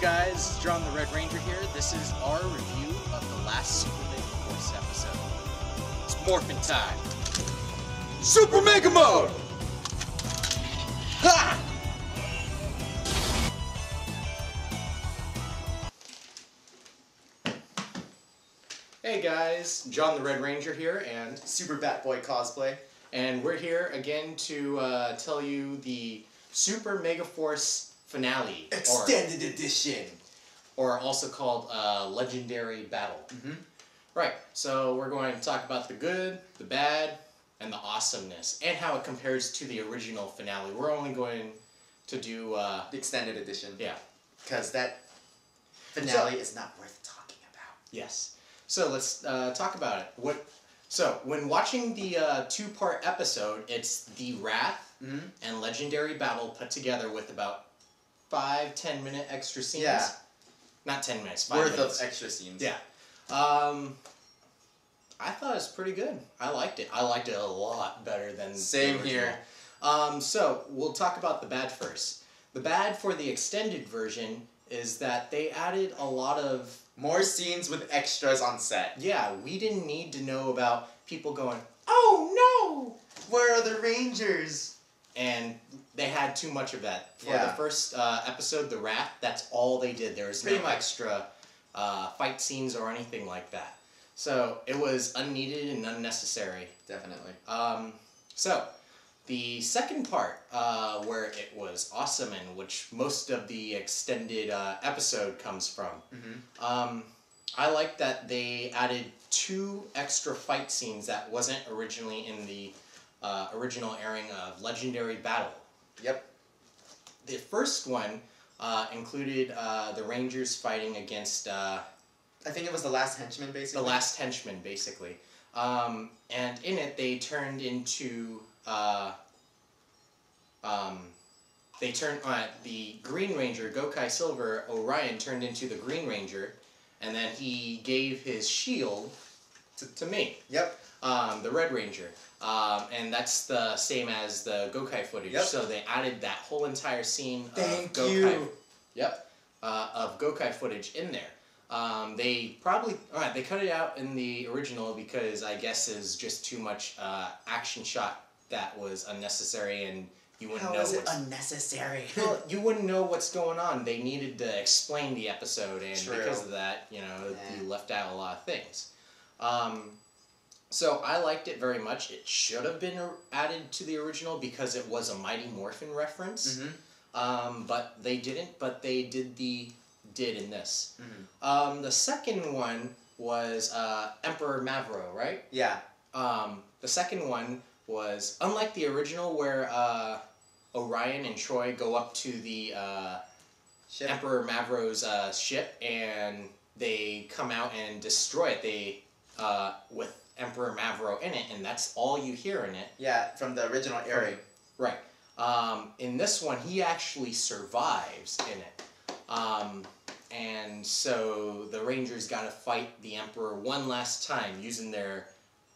guys, John the Red Ranger here. This is our review of the last Super Megaforce episode. It's morphin' time. Super Mega Mode! Ha! Hey guys, John the Red Ranger here and Super Batboy Cosplay. And we're here again to tell you the Super Megaforce finale. Extended Edition. Or also called Legendary Battle. Right, so we're going to talk about the good, the bad, and the awesomeness, and how it compares to the original finale. We're only going to do... the Extended Edition. Yeah. Because that finale is not worth talking about. Yes. So let's talk about it. So, when watching the two-part episode, it's the Wrath and Legendary Battle put together with about 5-10 minute extra scenes. Yeah. Not 10 minutes, 5 Worth minutes. of extra scenes. Yeah. I thought it was pretty good. I liked it. I liked it a lot better than Same the original. here. So, we'll talk about the bad first. The bad for the extended version is that they added a lot of... More scenes with extras on set. Yeah, we didn't need to know about people going, "Oh no! Where are the Rangers?" And they had too much of that. For Yeah. the first episode, The Wrath, that's all they did. There was no Pretty much. extra fight scenes or anything like that. So it was unneeded and unnecessary. Definitely. So, the second part, where it was awesome and which most of the extended episode comes from, I like that they added 2 extra fight scenes that wasn't originally in the original airing of Legendary Battle. Yep. The first one included the Rangers fighting against... I think it was the last henchman, basically. The last henchman, basically. And in it, they turned into... the Green Ranger, Gokai Silver, Orion, turned into the Green Ranger, and then he gave his shield to me. Yep. The Red Ranger. And that's the same as the Gokai footage. Yep. So they added that whole entire scene Thank of Gokai. you. Yep. Of Gokai footage in there. They probably... Alright, they cut it out in the original because I guess is just too much action shot that was unnecessary and you wouldn't How know is it what's... unnecessary? Well, you wouldn't know what's going on. They needed to explain the episode, and True. because of that, you know, you left out a lot of things. So I liked it very much. It should have been added to the original because it was a Mighty Morphin reference. But they didn't, but they did in this. The second one was Emperor Mavro, right? Yeah. The second one was, unlike the original where Orion and Troy go up to the Emperor Mavro's ship and they come out and destroy it. With Emperor Mavro in it, and that's all you hear in it. Yeah, from the original airing. Right. In this one, he actually survives in it. And so the Rangers got to fight the Emperor one last time using their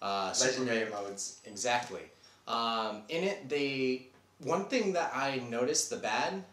Legendary modes. Exactly. In it, one thing that I noticed, the bad,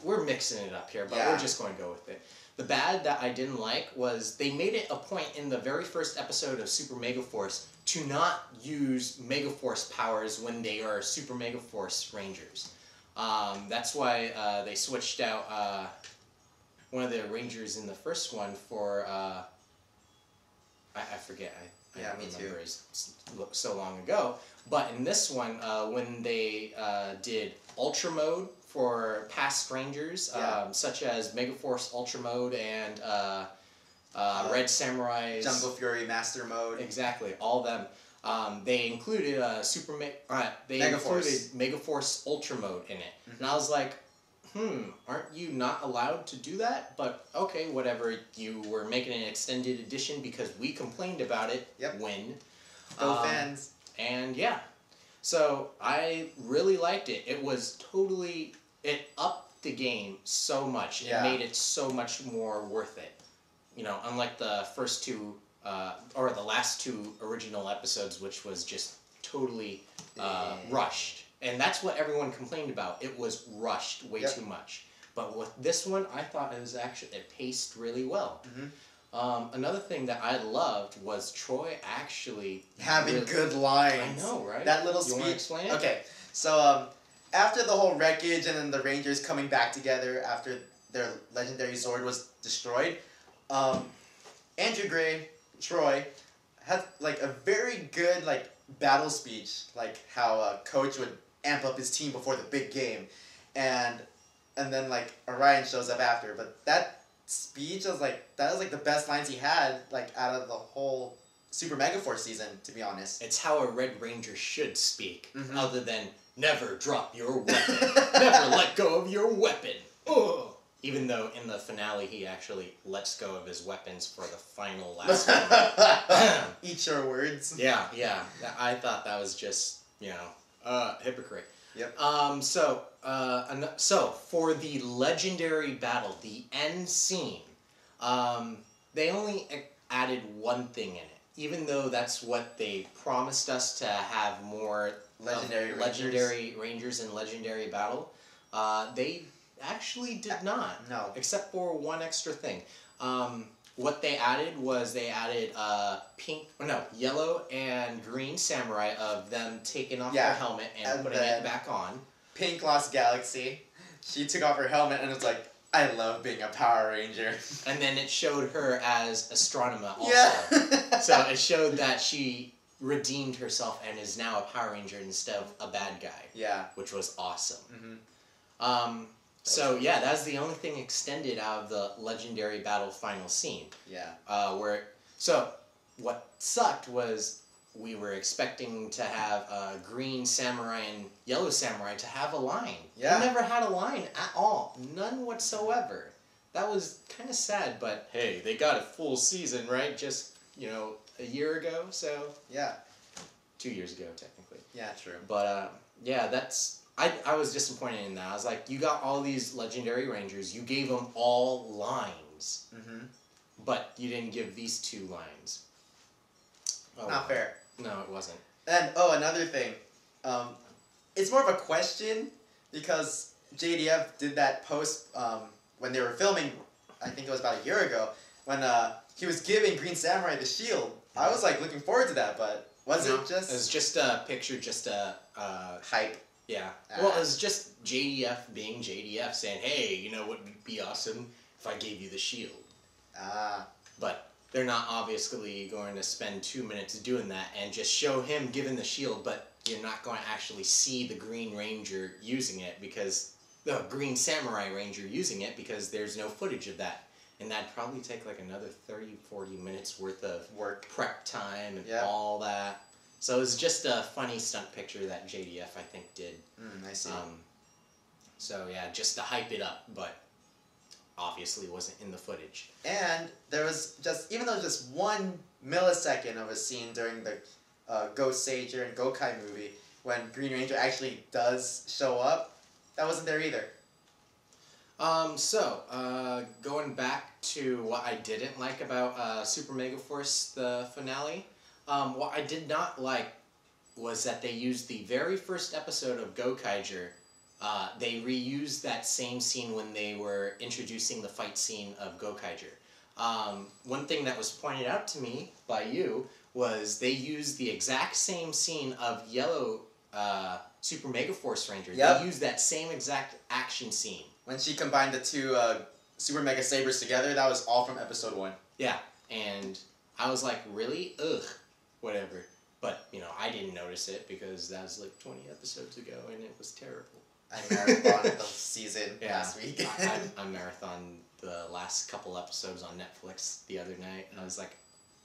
we're mixing it up here, but we're just going to go with it. The bad that I didn't like was they made it a point in the very first episode of Super Megaforce to not use Megaforce powers when they are Super Megaforce Rangers. That's why they switched out one of the Rangers in the first one for... I forget. I don't remember. It's so long ago. But in this one, when they did Ultra Mode for past Rangers, such as Megaforce Ultra Mode and Red Samurai's... Jungle Fury Master Mode. Exactly, all of them. They included Megaforce Ultra Mode in it. And I was like, aren't you not allowed to do that? But okay, whatever, you were making an extended edition because we complained about it when. Go fans. And yeah. So I really liked it. It was totally... It upped the game so much. It made it so much more worth it. You know, unlike the first two, or the last 2 original episodes, which was just totally rushed. And that's what everyone complained about. It was rushed way too much. But with this one, I thought it paced really well. Another thing that I loved was Troy actually having good lines. I know, right? That little speech. You want to explain it? Okay, so after the whole wreckage and then the Rangers coming back together after their legendary Zord was destroyed, Andrew Gray, Troy, had like a very good like battle speech, like how a coach would amp up his team before the big game, and then like Orion shows up after. But that speech was like the best lines he had like out of the whole Super Megaforce season, to be honest. It's how a Red Ranger should speak, other than never drop your weapon, never let go of your weapon. Ugh. Even though in the finale he actually lets go of his weapons for the final last one. Eat your words. Yeah. I thought that was just, hypocrite. Yep. So for the legendary battle, the end scene, they only added one thing in it. Even though that's what they promised us to have more legendary Rangers in legendary battle, they actually did not. No. Except for one extra thing. What they added was yellow and green samurai of them taking off their helmet and putting it back on. Pink Lost Galaxy. She took off her helmet and was like, I love being a Power Ranger. And then it showed her as Astronema also. Yeah. So it showed that she redeemed herself and is now a Power Ranger instead of a bad guy. Yeah. Which was awesome. So yeah, that's the only thing extended out of the legendary battle final scene. Yeah. So what sucked was we were expecting to have green samurai and yellow samurai to have a line. Yeah. They never had a line at all, none whatsoever. That was kind of sad, but hey, they got a full season, right? Just a year ago, so yeah, 2 years ago technically. Yeah, true. But yeah, that's. I was disappointed in that. I was like, you got all these legendary Rangers, you gave them all lines, but you didn't give these 2 lines. Oh, not fair. No, it wasn't. And, another thing. It's more of a question, because JDF did that post when they were filming, I think it was about a year ago, when he was giving Green Samurai the shield. I was, like, looking forward to that, but was it just... It was just a picture, just a... hype. Yeah. Well, it was just JDF being JDF saying, hey, you know what would be awesome if I gave you the shield. But they're not obviously going to spend 2 minutes doing that and just show him giving the shield, but you're not going to actually see the Green Ranger using it because... The Green Samurai Ranger using it because there's no footage of that. And that'd probably take like another 30-40 minutes worth of prep time and all that. So it was just a funny stunt picture that JDF, I think, did. I see. So yeah, just to hype it up, but obviously wasn't in the footage. And there was even though just 1 millisecond of a scene during the Ghost Sager and Gokai movie, when Green Ranger actually does show up, that wasn't there either. Going back to what I didn't like about Super Megaforce, the finale, what I did not like was that they used the very first episode of Gokaiger. They reused that same scene when they were introducing the fight scene of Gokaiger. One thing that was pointed out to me by you was they used the exact same scene of Yellow Super Megaforce Ranger. Yep. They used that same exact action scene. When she combined the 2 Super Mega Sabers together, that was all from episode 1. Yeah, and I was like, really? Ugh. Whatever. But, I didn't notice it because that was like 20 episodes ago and it was terrible. I marathoned the season last week. I marathoned the last couple episodes on Netflix the other night. And I was like,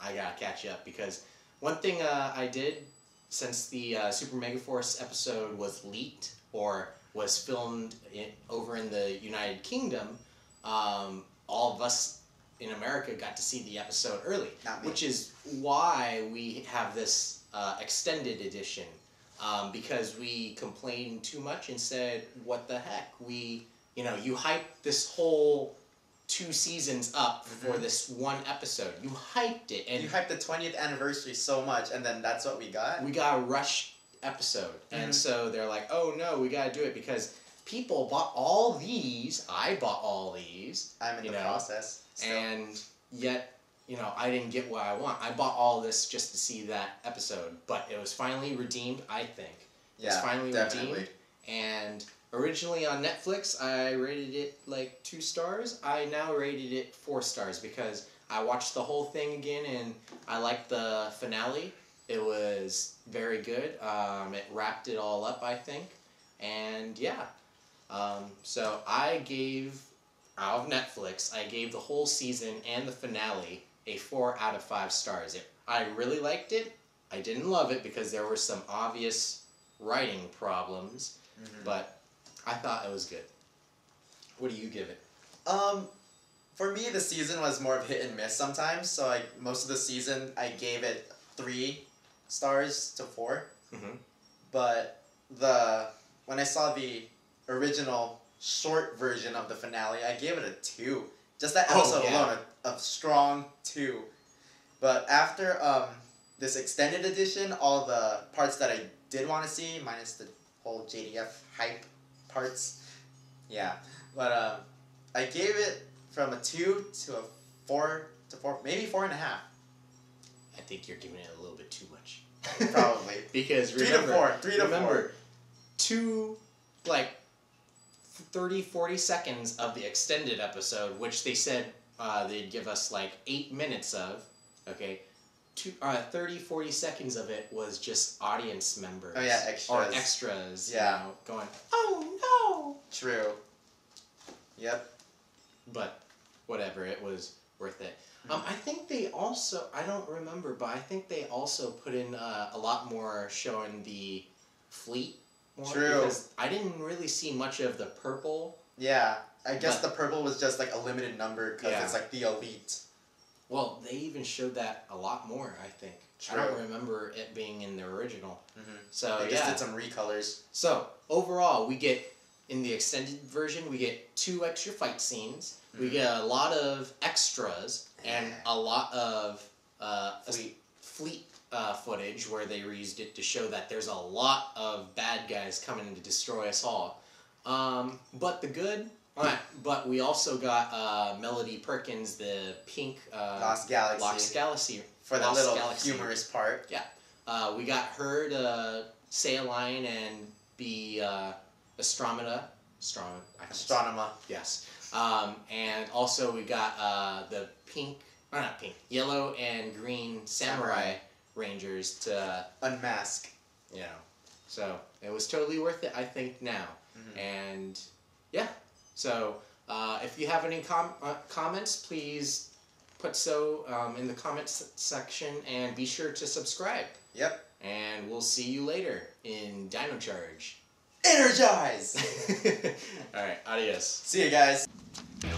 I gotta catch up because one thing I did since the Super Megaforce episode was leaked or was filmed over in the United Kingdom, all of us in America got to see the episode early, which is why we have this extended edition, because we complained too much and said, what the heck, you hyped this whole 2 seasons up for this 1 episode. You hyped it. And you hyped the 20th anniversary so much, and then that's what we got? We got a rush episode. And so they're like, oh no, we gotta do it because people bought all these. I bought all these. I'm in the process. Still. And yet, I didn't get what I want. I bought all this just to see that episode, but it was finally redeemed, I think. Yeah, it was finally definitely. redeemed. And originally on Netflix, I rated it like 2 stars. I now rated it 4 stars because I watched the whole thing again and I liked the finale. It was very good. It wrapped it all up, I think. And yeah. So I gave, out of Netflix, I gave the whole season and the finale a 4 out of 5 stars. I really liked it. I didn't love it because there were some obvious writing problems, but I thought it was good. What do you give it? For me, the season was more of hit and miss sometimes. So most of the season, I gave it 3 stars to 4. But when I saw the original short version of the finale, I gave it a 2. Just that episode alone, a strong 2. But after this extended edition, all the parts that I did want to see, minus the whole JDF hype parts, yeah. But I gave it from a 2 to a 4 to 4, maybe 4.5. I think you're giving it a little bit too much. Probably. Because 3 to 4. 3 to 4. 2, 30-40 seconds of the extended episode, which they said they'd give us 8 minutes of, okay, 30-40 seconds of it was just audience members. Oh yeah, extras. Or extras, going, oh no! True. Yep. But, whatever, it was worth it. I think they also, I don't remember, but I think they also put in a lot more showing the fleet more. True. Because I didn't really see much of the purple. Yeah, I guess the purple was just a limited number because it's the elite. Well, they even showed that a lot more, I think. True. I don't remember it being in the original. So, they just did some recolors. So, overall, we get, in the extended version, we get 2 extra fight scenes. We get a lot of extras and a lot of fleet footage where they reused it to show that there's a lot of bad guys coming to destroy us all. But the good... but we also got Melody Perkins, the pink Lost Galaxy. For the little humorous part. Yeah. We got her to say a line and be Astronema. Yes. And also we got the yellow and green samurai rangers to unmask. So it was totally worth it, I think, now. And yeah. So if you have any comments, please put so in the comments section and be sure to subscribe. Yep. And we'll see you later in Dino Charge. Energize! Alright, adios. See you guys.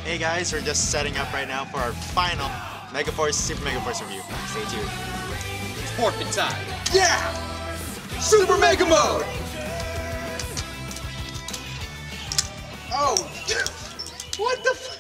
Hey guys, we're just setting up right now for our final Megaforce, Super Megaforce review. Stay tuned. It's morphin' time. Yeah! Super Mega Mode! Oh, dude! What the f-